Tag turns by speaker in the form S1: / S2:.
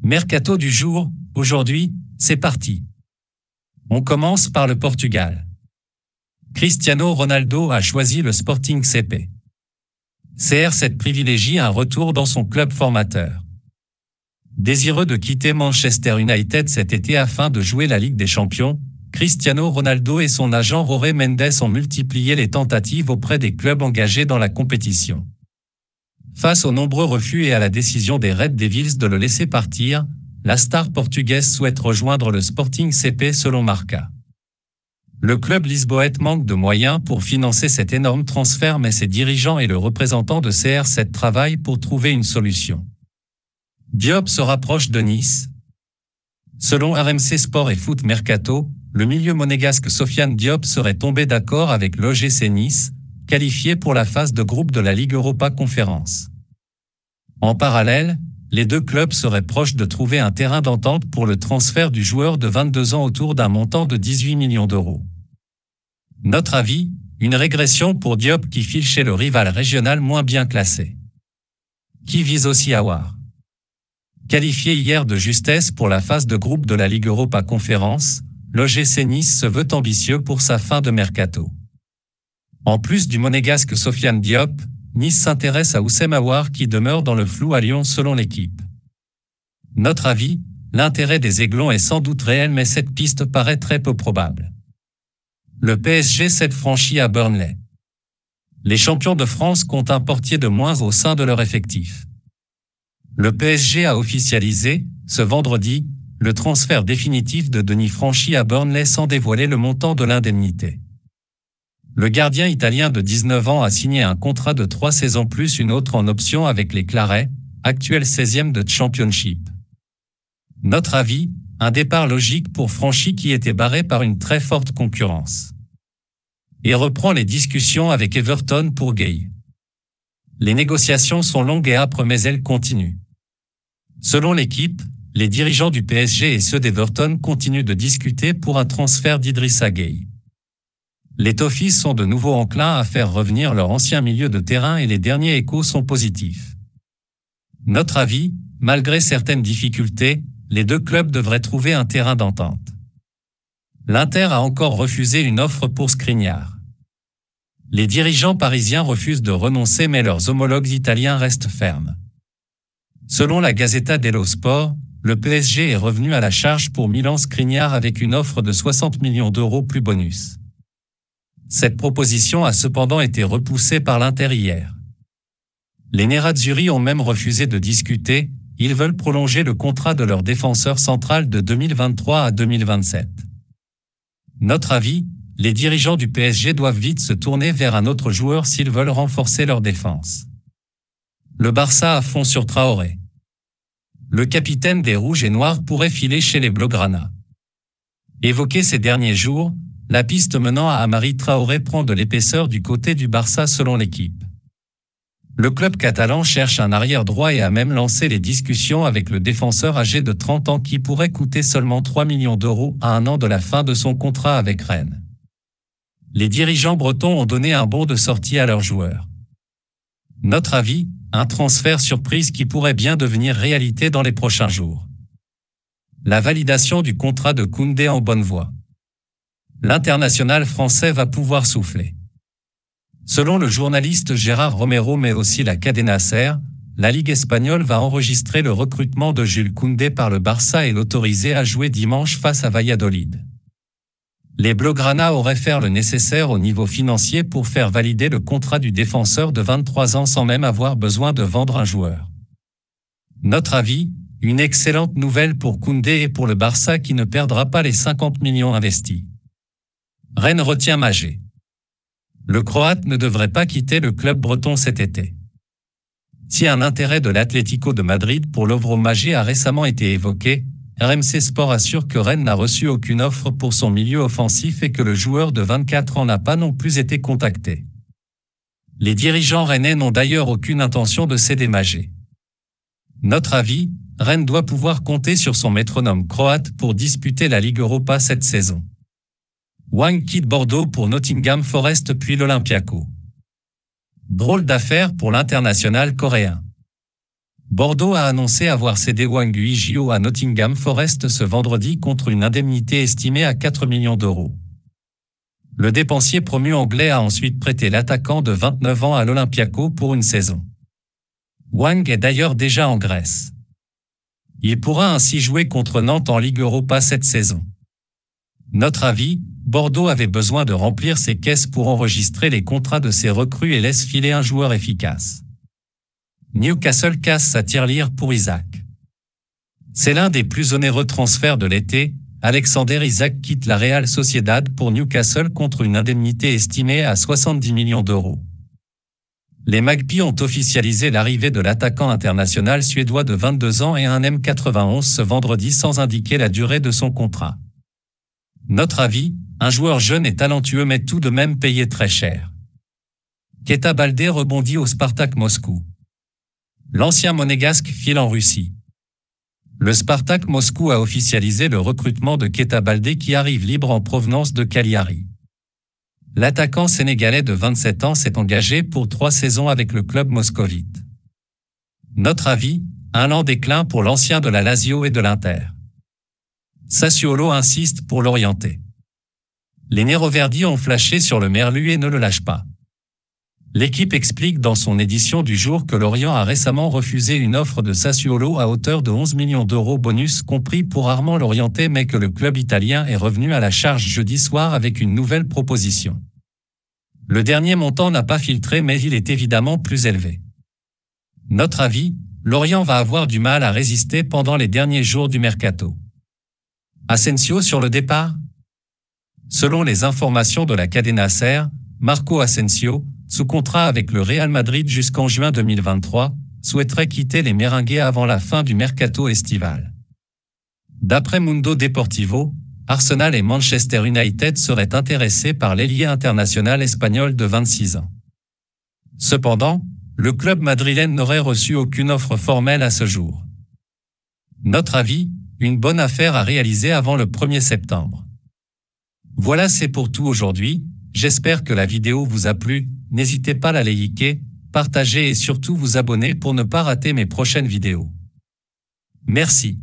S1: Mercato du jour, aujourd'hui, c'est parti. On commence par le Portugal. Cristiano Ronaldo a choisi le Sporting CP. CR7 privilégie un retour dans son club formateur. Désireux de quitter Manchester United cet été afin de jouer la Ligue des Champions, Cristiano Ronaldo et son agent Jorge Mendes ont multiplié les tentatives auprès des clubs engagés dans la compétition. Face aux nombreux refus et à la décision des Red Devils de le laisser partir, la star portugaise souhaite rejoindre le Sporting CP selon Marca. Le club lisboète manque de moyens pour financer cet énorme transfert, mais ses dirigeants et le représentant de CR7 travaillent pour trouver une solution. Diop se rapproche de Nice. Selon RMC Sport et Foot Mercato, le milieu monégasque Sofiane Diop serait tombé d'accord avec l'OGC Nice, qualifié pour la phase de groupe de la Ligue Europa Conférence. En parallèle, les deux clubs seraient proches de trouver un terrain d'entente pour le transfert du joueur de 22 ans autour d'un montant de 18 millions d'euros. Notre avis, une régression pour Diop qui file chez le rival régional moins bien classé. Qui vise aussi Aouar. Qualifié hier de justesse pour la phase de groupe de la Ligue Europa Conférence, l'OGC Nice se veut ambitieux pour sa fin de mercato. En plus du monégasque Sofiane Diop, Nice s'intéresse à Oussem Aouar qui demeure dans le flou à Lyon selon l'équipe. Notre avis, l'intérêt des Aiglons est sans doute réel, mais cette piste paraît très peu probable. Le PSG cède franchi à Burnley. Les champions de France comptent un portier de moins au sein de leur effectif. Le PSG a officialisé, ce vendredi, le transfert définitif de Denis Franchi à Burnley sans dévoiler le montant de l'indemnité. Le gardien italien de 19 ans a signé un contrat de 3 saisons plus une autre en option avec les Clarets, actuel 16e de Championship. Notre avis, un départ logique pour Franchi qui était barré par une très forte concurrence. Et reprend les discussions avec Everton pour Gueye. Les négociations sont longues et âpres mais elles continuent. Selon l'équipe, les dirigeants du PSG et ceux d'Everton continuent de discuter pour un transfert d'Idrissa Gueye. Les Toffees sont de nouveau enclins à faire revenir leur ancien milieu de terrain et les derniers échos sont positifs. Notre avis, malgré certaines difficultés, les deux clubs devraient trouver un terrain d'entente. L'Inter a encore refusé une offre pour Skriniar. Les dirigeants parisiens refusent de renoncer mais leurs homologues italiens restent fermes. Selon la Gazzetta dello Sport, le PSG est revenu à la charge pour Milan Skriniar avec une offre de 60 millions d'euros plus bonus. Cette proposition a cependant été repoussée par l'Inter hier. Les Nerazzurri ont même refusé de discuter, ils veulent prolonger le contrat de leur défenseur central de 2023 à 2027. Notre avis, les dirigeants du PSG doivent vite se tourner vers un autre joueur s'ils veulent renforcer leur défense. Le Barça à fond sur Traoré. Le capitaine des Rouges et Noirs pourrait filer chez les Blaugrana. Évoqué ces derniers jours, la piste menant à Amari Traoré prend de l'épaisseur du côté du Barça selon l'équipe. Le club catalan cherche un arrière droit et a même lancé les discussions avec le défenseur âgé de 30 ans qui pourrait coûter seulement 3 millions d'euros à un an de la fin de son contrat avec Rennes. Les dirigeants bretons ont donné un bon de sortie à leurs joueurs. Notre avis, un transfert surprise qui pourrait bien devenir réalité dans les prochains jours. La validation du contrat de Koundé en bonne voie. L'international français va pouvoir souffler. Selon le journaliste Gérard Romero mais aussi la Cadena Ser, la Ligue espagnole va enregistrer le recrutement de Jules Koundé par le Barça et l'autoriser à jouer dimanche face à Valladolid. Les Blaugrana auraient fait le nécessaire au niveau financier pour faire valider le contrat du défenseur de 23 ans sans même avoir besoin de vendre un joueur. Notre avis, une excellente nouvelle pour Koundé et pour le Barça qui ne perdra pas les 50 millions investis. Rennes retient Magé. Le Croate ne devrait pas quitter le club breton cet été. Si un intérêt de l'Atlético de Madrid pour Lovro Magé a récemment été évoqué, RMC Sport assure que Rennes n'a reçu aucune offre pour son milieu offensif et que le joueur de 24 ans n'a pas non plus été contacté. Les dirigeants rennais n'ont d'ailleurs aucune intention de céder Magé. Notre avis, Rennes doit pouvoir compter sur son métronome croate pour disputer la Ligue Europa cette saison. Wang quitte Bordeaux pour Nottingham Forest puis l'Olympiako. Drôle d'affaire pour l'international coréen. Bordeaux a annoncé avoir cédé Hwang Ui-jio à Nottingham Forest ce vendredi contre une indemnité estimée à 4 millions d'euros. Le dépensier promu anglais a ensuite prêté l'attaquant de 29 ans à l'Olympiakos pour une saison. Hwang est d'ailleurs déjà en Grèce. Il pourra ainsi jouer contre Nantes en Ligue Europa cette saison. Notre avis, Bordeaux avait besoin de remplir ses caisses pour enregistrer les contrats de ses recrues et laisse filer un joueur efficace. Newcastle casse sa tirelire pour Isaac. C'est l'un des plus onéreux transferts de l'été. Alexander Isak quitte la Real Sociedad pour Newcastle contre une indemnité estimée à 70 millions d'euros. Les Magpies ont officialisé l'arrivée de l'attaquant international suédois de 22 ans et un M91 ce vendredi sans indiquer la durée de son contrat. Notre avis, un joueur jeune et talentueux mais tout de même payé très cher. Keita Baldé rebondit au Spartak Moscou. L'ancien monégasque file en Russie. Le Spartak Moscou a officialisé le recrutement de Keita Baldé qui arrive libre en provenance de Cagliari. L'attaquant sénégalais de 27 ans s'est engagé pour 3 saisons avec le club moscovite. Notre avis, un lent déclin pour l'ancien de la Lazio et de l'Inter. Sassuolo insiste pour l'orienter. Les Néroverdi ont flashé sur le Merlu et ne le lâchent pas. L'équipe explique dans son édition du jour que Lorient a récemment refusé une offre de Sassuolo à hauteur de 11 millions d'euros bonus compris pour Armand Lorienté mais que le club italien est revenu à la charge jeudi soir avec une nouvelle proposition. Le dernier montant n'a pas filtré mais il est évidemment plus élevé. Notre avis, Lorient va avoir du mal à résister pendant les derniers jours du mercato. Asensio sur le départ ? Selon les informations de la Cadena Ser, Marco Asensio, sous contrat avec le Real Madrid jusqu'en juin 2023, souhaiterait quitter les Merengues avant la fin du mercato estival. D'après Mundo Deportivo, Arsenal et Manchester United seraient intéressés par l'ailier international espagnol de 26 ans. Cependant, le club madrilène n'aurait reçu aucune offre formelle à ce jour. Notre avis, une bonne affaire à réaliser avant le 1er septembre. Voilà, c'est pour tout aujourd'hui. J'espère que la vidéo vous a plu. N'hésitez pas à la liker, partager et surtout vous abonner pour ne pas rater mes prochaines vidéos. Merci.